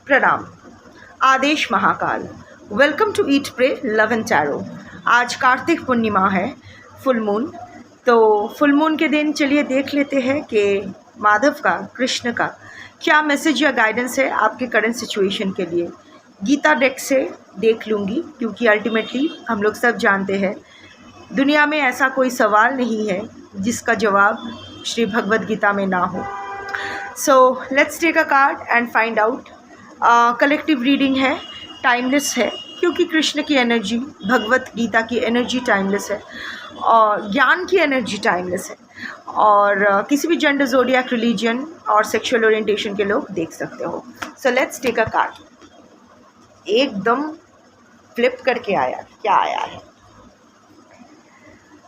प्रणाम। आदेश Mahakal. Welcome to eat pray love and tarot. आज कार्तिक पूर्णिमा है, फुल मून। तो फुल मून के दिन चलिए देख लेते हैं कि माधव का, कृष्ण का क्या मैसेज या गाइडेंस है आपके करंट सिचुएशन के लिए। गीता डेक से देख लूँगी, क्योंकि अल्टीमेटली हम लोग सब जानते हैं दुनिया में ऐसा कोई सवाल नहीं है जिसका जवाब श्री भगवद गीता में ना हो। So let's take a card and find out. Collective reading है, टाइमलेस है, क्योंकि कृष्ण की एनर्जी, भगवत गीता की एनर्जी टाइमलेस है और ज्ञान की एनर्जी टाइमलेस है। और किसी भी जेंडर, ज़ोडिएक, रिलीजन और सेक्सुअल ओरिएंटेशन के लोग देख सकते हो। So let's take a card. एकदम फ्लिप करके आया, क्या आया है?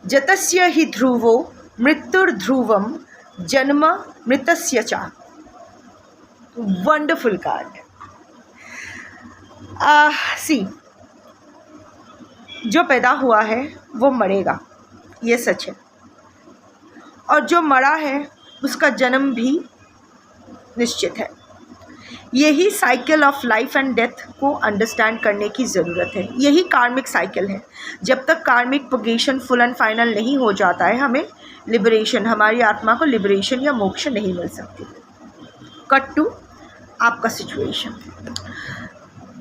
जतस्य हि ध्रुवो मृत्युर्ध्रुवम जन्म मृतस्य च। Wonderful card. सी, जो पैदा हुआ है वो मरेगा, ये सच है, और जो मरा है उसका जन्म भी निश्चित है। यही cycle of life and death को अंडरस्टैंड करने की ज़रूरत है। यही कार्मिक साइकिल है। जब तक कार्मिक प्रोग्रेशन फुल एंड फाइनल नहीं हो जाता है, हमें लिबरेशन, हमारी आत्मा को लिबरेशन या मोक्ष नहीं मिल सकती। कट टू आपका सिचुएशन।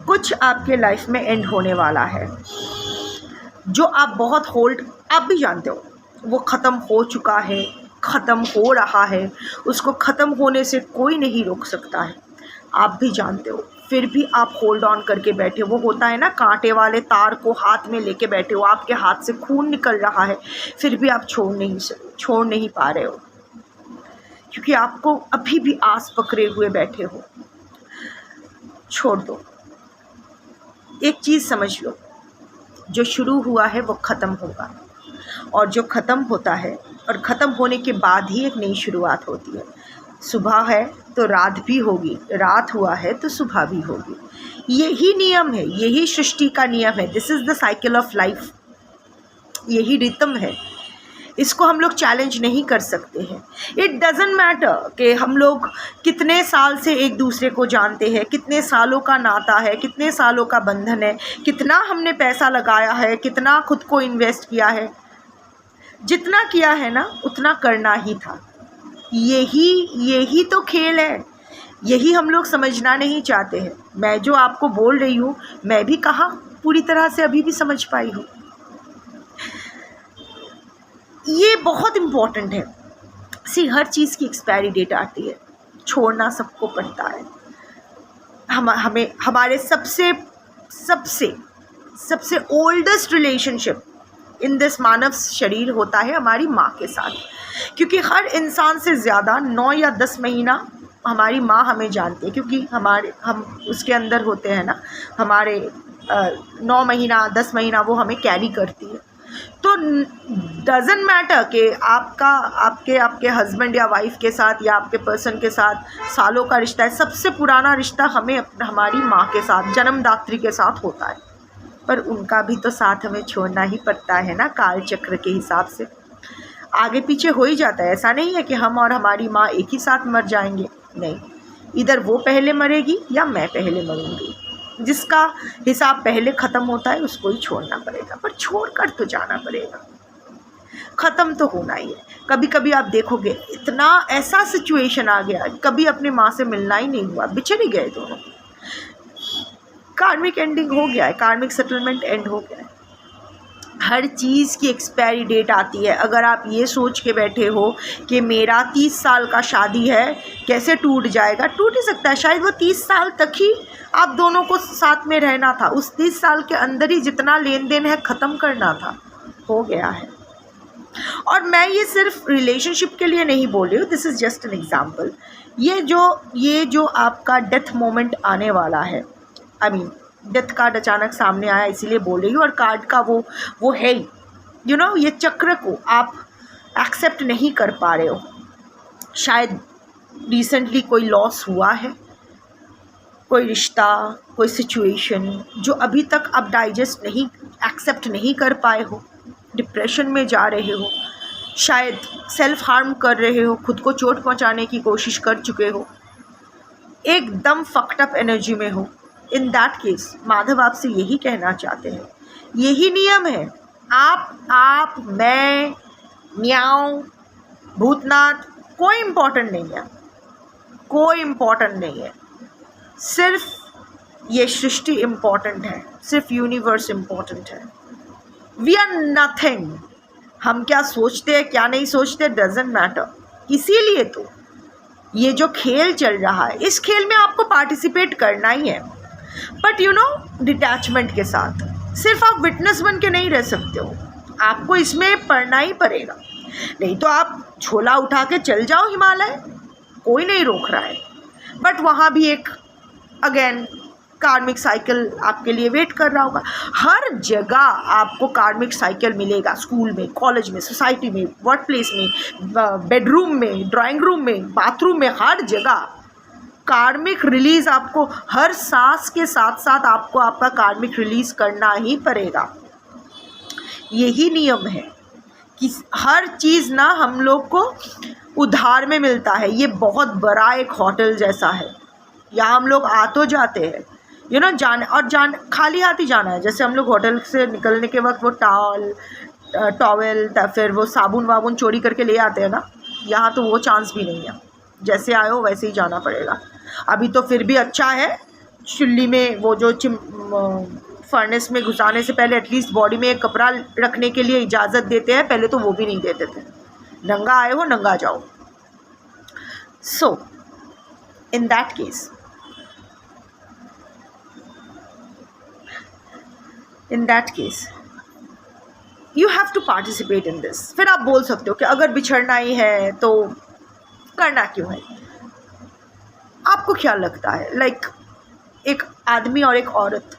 कुछ आपके लाइफ में एंड होने वाला है जो आप बहुत होल्ड, आप भी जानते हो वो ख़त्म हो चुका है, ख़त्म हो रहा है, उसको ख़त्म होने से कोई नहीं रोक सकता है, आप भी जानते हो। फिर भी आप होल्ड ऑन करके बैठे हो। वो होता है ना, कांटे वाले तार को हाथ में लेके बैठे हो, आपके हाथ से खून निकल रहा है, फिर भी आप छोड़ नहीं पा रहे हो, क्योंकि आपको अभी भी आस पकड़े हुए बैठे हो। छोड़ दो। एक चीज़ समझ लो, जो शुरू हुआ है वो ख़त्म होगा, और जो ख़त्म होता है और ख़त्म होने के बाद ही एक नई शुरुआत होती है। सुबह है तो रात भी होगी, रात हुआ है तो सुबह भी होगी। यही नियम है, यही सृष्टि का नियम है। This is the cycle of life. यही रिदम है, इसको हम लोग चैलेंज नहीं कर सकते हैं। इट डज़न्ट मैटर कि हम लोग कितने साल से एक दूसरे को जानते हैं, कितने सालों का नाता है, कितने सालों का बंधन है, कितना हमने पैसा लगाया है, कितना खुद को इन्वेस्ट किया है। जितना किया है ना, उतना करना ही था। यही तो खेल है। यही हम लोग समझना नहीं चाहते हैं। मैं जो आपको बोल रही हूँ, मैं भी कहाँ पूरी तरह से अभी भी समझ पाई हूँ। ये बहुत इम्पॉर्टेंट है। सी, हर चीज़ की एक्सपायरी डेट आती है, छोड़ना सबको पड़ता है। हमें हमारे सबसे ओल्डेस्ट रिलेशनशिप इन दिस मानव शरीर होता है हमारी माँ के साथ, क्योंकि हर इंसान से ज़्यादा 9 या 10 महीना हमारी माँ हमें जानती है, क्योंकि हम उसके अंदर होते हैं ना। हमारे 9 महीना 10 महीना वो हमें कैरी करती है। तो डज़न्ट मैटर कि आपके हस्बैंड या वाइफ के साथ या आपके पर्सन के साथ सालों का रिश्ता है। सबसे पुराना रिश्ता हमारी माँ के साथ, जन्मदात्री के साथ होता है, पर उनका भी तो साथ हमें छोड़ना ही पड़ता है ना, काल चक्र के हिसाब से। आगे पीछे हो ही जाता है। ऐसा नहीं है कि हम और हमारी माँ एक ही साथ मर जाएंगे, नहीं। इधर वो पहले मरेगी या मैं पहले मरूंगी। जिसका हिसाब पहले ख़त्म होता है उसको ही छोड़ना पड़ेगा, पर छोड़कर तो जाना पड़ेगा। ख़त्म तो होना ही है। कभी कभी आप देखोगे इतना ऐसा सिचुएशन आ गया, कभी अपने माँ से मिलना ही नहीं हुआ, बिछड़ ही गए दोनों। कार्मिक एंडिंग हो गया है, कार्मिक सेटलमेंट एंड हो गया है। हर चीज़ की एक्सपायरी डेट आती है। अगर आप ये सोच के बैठे हो कि मेरा 30 साल का शादी है, कैसे टूट जाएगा, टूट ही सकता है। शायद वो 30 साल तक ही आप दोनों को साथ में रहना था। उस 30 साल के अंदर ही जितना लेन देन है ख़त्म करना था, हो गया है। और मैं ये सिर्फ रिलेशनशिप के लिए नहीं बोल रही हूँ, this is just an example. ये जो आपका डेथ मोमेंट आने वाला है, डेथ कार्ड अचानक सामने आया इसीलिए बोल रही हूँ। और कार्ड का वो है ही, ये चक्र को आप एक्सेप्ट नहीं कर पा रहे हो। शायद रिसेंटली कोई लॉस हुआ है, कोई रिश्ता, कोई सिचुएशन जो अभी तक आप डाइजेस्ट नहीं, एक्सेप्ट नहीं कर पाए हो। डिप्रेशन में जा रहे हो, शायद सेल्फ हार्म कर रहे हो, खुद को चोट पहुंचाने की कोशिश कर चुके हो। एकदम फक्ड अप एनर्जी में हो, इन दैट केस माधव आपसे यही कहना चाहते हैं, यही नियम है। आप मैं, म्याऊं, भूतनाथ, कोई इम्पोर्टेंट नहीं है, कोई इम्पोर्टेंट नहीं है। सिर्फ ये सृष्टि इम्पोर्टेंट है, सिर्फ यूनिवर्स इम्पोर्टेंट है। We are nothing. हम क्या सोचते हैं क्या नहीं सोचते डजेंट मैटर। इसीलिए तो ये जो खेल चल रहा है, इस खेल में आपको पार्टिसिपेट करना ही है, बट यू नो डिटैचमेंट के साथ। सिर्फ आप विटनेस बन के नहीं रह सकते हो, आपको इसमें पढ़ना ही पड़ेगा। नहीं तो आप झोला उठा के चल जाओ हिमालय, कोई नहीं रोक रहा है, बट वहाँ भी एक अगेन कार्मिक साइकिल आपके लिए वेट कर रहा होगा। हर जगह आपको कार्मिक साइकिल मिलेगा, स्कूल में, कॉलेज में, सोसाइटी में, वर्क प्लेस में, बेडरूम में, ड्राइंग रूम में, बाथरूम में, हर जगह कार्मिक रिलीज आपको हर सांस के साथ साथ आपको आपका कार्मिक रिलीज करना ही पड़ेगा। यही नियम है कि हर चीज़ ना हम लोग को उधार में मिलता है। ये बहुत बड़ा एक होटल जैसा है, यहाँ हम लोग आ तो जाते हैं यू नो जान खाली हाथ ही जाना है। जैसे हम लोग होटल से निकलने के वक्त वो टॉवेल फिर वो साबुन वाबुन चोरी करके ले आते हैं ना, यहाँ तो वो चांस भी नहीं है। जैसे आए हो वैसे ही जाना पड़ेगा। अभी तो फिर भी अच्छा है, चुल्ली में वो जो फर्नेस में घुसाने से पहले एटलीस्ट बॉडी में एक कपड़ा रखने के लिए इजाज़त देते हैं, पहले तो वो भी नहीं देते थे। नंगा आए हो नंगा जाओ। So in that case you have to participate in this. फिर आप बोल सकते हो कि अगर बिछड़ना ही है तो करना क्यों है। आपको क्या लगता है, लाइक एक आदमी और एक औरत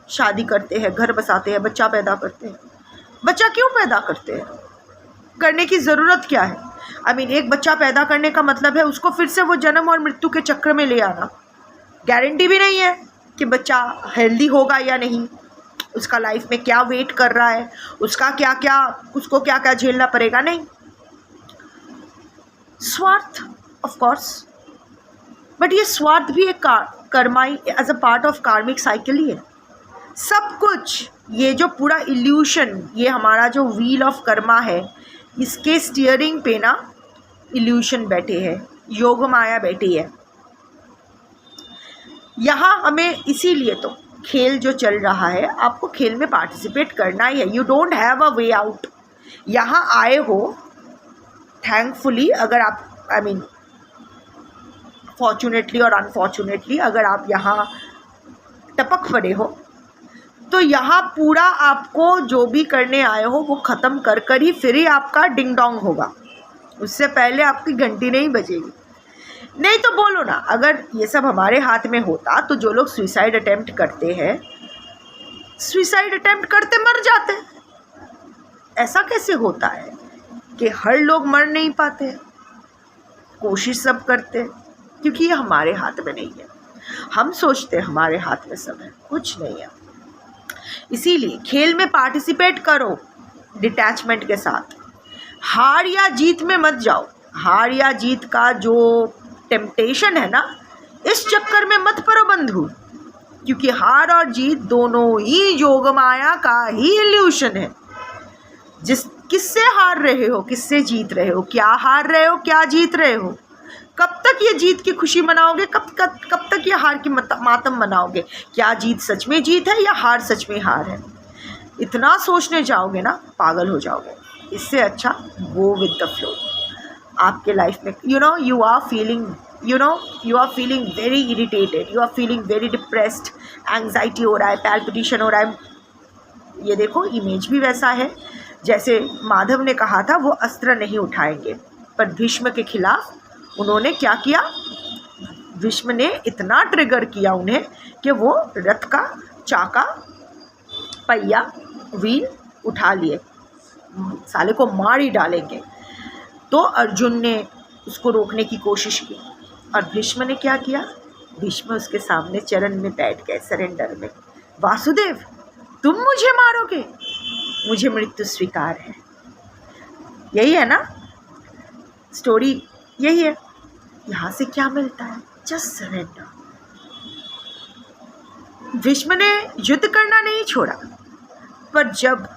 शादी करते हैं, घर बसाते हैं, बच्चा पैदा करते हैं। बच्चा क्यों पैदा करते हैं, करने की ज़रूरत क्या है? आई मीन एक बच्चा पैदा करने का मतलब है उसको फिर से वो जन्म और मृत्यु के चक्र में ले आना। गारंटी भी नहीं है कि बच्चा हेल्दी होगा या नहीं, उसका लाइफ में क्या वेट कर रहा है, उसको क्या क्या झेलना पड़ेगा। नहीं, स्वार्थ ऑफ कोर्स, बट ये स्वार्थ भी एक कर्माई as a part of karmic cycle ही है। सब कुछ ये जो पूरा इल्यूशन, ये हमारा जो व्हील ऑफ कर्मा है, इसके स्टीयरिंग पे ना इल्यूशन बैठे हैं, योग माया बैठी है यहाँ हमें। इसीलिए तो खेल जो चल रहा है, आपको खेल में पार्टिसिपेट करना ही है। You don't have a way out. यहाँ आए हो थैंकफुली, अगर आप आई मीन फॉर्चुनेटली और अनफॉर्चुनेटली अगर आप यहाँ टपक पड़े हो, तो यहाँ पूरा आपको जो भी करने आए हो वो ख़त्म कर ही फिर ही आपका डिंग डोंग होगा। उससे पहले आपकी घंटी नहीं बजेगी। नहीं तो बोलो ना, अगर ये सब हमारे हाथ में होता तो जो लोग सुसाइड अटेम्प्ट करते हैं, सुसाइड अटेम्प्ट करते मर जाते। ऐसा कैसे होता है कि हर लोग मर नहीं पाते? कोशिश सब करते, क्योंकि ये हमारे हाथ में नहीं है। हम सोचते हमारे हाथ में सब है, कुछ नहीं है। इसीलिए खेल में पार्टिसिपेट करो डिटैचमेंट के साथ। हार या जीत में मत जाओ। हार या जीत का जो टेम्पटेशन है ना, इस चक्कर में मत पड़ो बंधु, क्योंकि हार और जीत दोनों ही योग माया का ही इल्यूशन है। किससे हार रहे हो, किससे जीत रहे हो, क्या हार रहे हो, क्या जीत रहे हो? कब तक ये जीत की खुशी मनाओगे, कब तक ये हार की मातम मनाओगे? क्या जीत सच में जीत है या हार सच में हार है? इतना सोचने जाओगे ना पागल हो जाओगे। इससे अच्छा गो विद द फ्लो। आपके लाइफ में you are feeling very irritated, you are feeling very depressed, anxiety हो रहा है, पैल्पिटेशन हो रहा है। ये देखो इमेज भी वैसा है जैसे माधव ने कहा था वो अस्त्र नहीं उठाएंगे, पर भीष्म के खिलाफ उन्होंने क्या किया? भीष्म ने इतना ट्रिगर किया उन्हें कि वो रथ का चाका, पहिया, व्हील उठा लिए, साले को मार ही डालेंगे। तो अर्जुन ने उसको रोकने की कोशिश की और भीष्म ने क्या किया? भीष्म उसके सामने चरण में बैठ गए सरेंडर में। वासुदेव तुम मुझे मारोगे, मुझे मृत्यु स्वीकार है। यही है ना स्टोरी, यही है। यहाँ से क्या मिलता है? Just surrender. भीष्म ने युद्ध करना नहीं छोड़ा, पर जब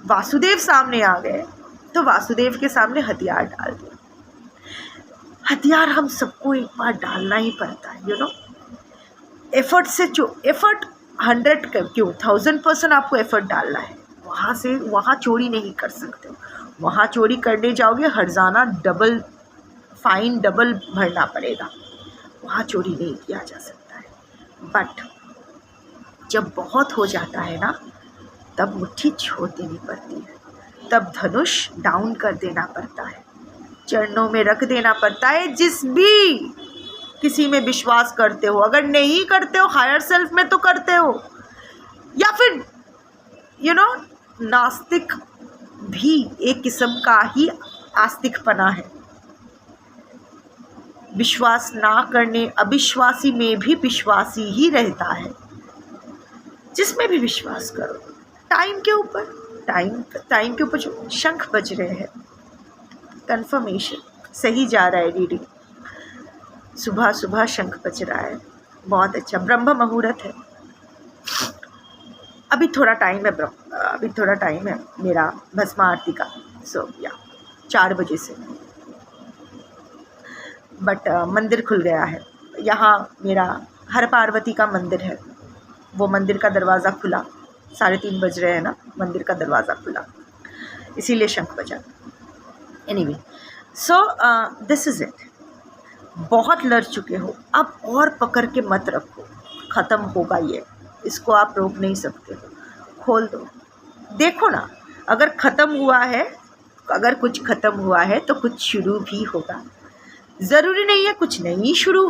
वासुदेव सामने आ गए तो वासुदेव के सामने हथियार डाल दिया। हथियार हम सबको एक बार डालना ही पड़ता है, एफर्ट से एफर्ट 100 क्यों 1000% आपको एफर्ट डालना है। वहाँ से वहाँ चोरी नहीं कर सकते। वहाँ चोरी करने जाओगे हर्जाना डबल फाइन डबल भरना पड़ेगा। वहाँ चोरी नहीं किया जा सकता है। बट जब बहुत हो जाता है ना, तब मुट्ठी छोड़ देनी पड़ती है, तब धनुष डाउन कर देना पड़ता है, चरणों में रख देना पड़ता है। जिस भी किसी में विश्वास करते हो, अगर नहीं करते हो हायर सेल्फ में तो करते हो, या फिर नास्तिक भी एक किस्म का ही आस्तिकपना है। विश्वास ना करने, अविश्वासी में भी विश्वासी ही रहता है। जिसमें भी विश्वास करो, टाइम के ऊपर जो शंख बज रहे हैं, कंफर्मेशन सही जा रहा है। रीडिंग सुबह सुबह शंख बज रहा है, बहुत अच्छा। ब्रह्म मुहूर्त है, अभी थोड़ा टाइम है मेरा भस्म आरती का। या 4 बजे से, बट मंदिर खुल गया है। यहाँ मेरा हर पार्वती का मंदिर है, वो मंदिर का दरवाज़ा खुला। 3:30 बज रहे हैं ना, मंदिर का दरवाज़ा खुला, इसीलिए शंख बजा। Anyway, so this is it. बहुत लड़ चुके हो, अब और पकड़ के मत रखो, ख़त्म होगा ये, इसको आप रोक नहीं सकते हो। खोल दो, देखो ना, अगर ख़त्म हुआ है, अगर कुछ ख़त्म हुआ है तो कुछ शुरू भी होगा। ज़रूरी नहीं है कुछ नहीं शुरू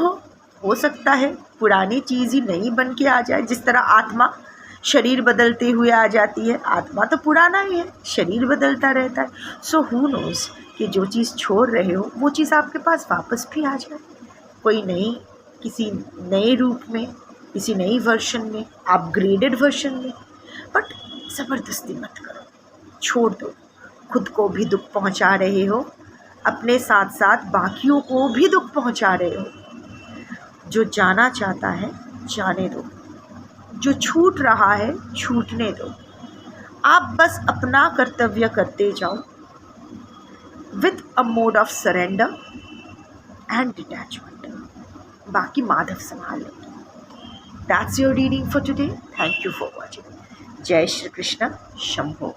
हो सकता है पुरानी चीज़ ही नई बन के आ जाए। जिस तरह आत्मा शरीर बदलते हुए आ जाती है, आत्मा तो पुराना ही है, शरीर बदलता रहता है। सो हु नोज़ कि जो चीज़ छोड़ रहे हो वो चीज़ आपके पास वापस भी आ जाए, कोई नई, किसी नए रूप में, किसी नई वर्जन में, अपग्रेडेड वर्जन में। बट ज़बरदस्ती मत करो, छोड़ दो। खुद को भी दुख पहुंचा रहे हो, अपने साथ साथ बाकियों को भी दुख पहुंचा रहे हो। जो जाना चाहता है जाने दो, जो छूट रहा है छूटने दो। आप बस अपना कर्तव्य करते जाओ with a mode of surrender and detachment. बाकी माधव संभाल लेंगे। That's your reading for today. Thank you for watching. जय श्री कृष्ण। शंभो।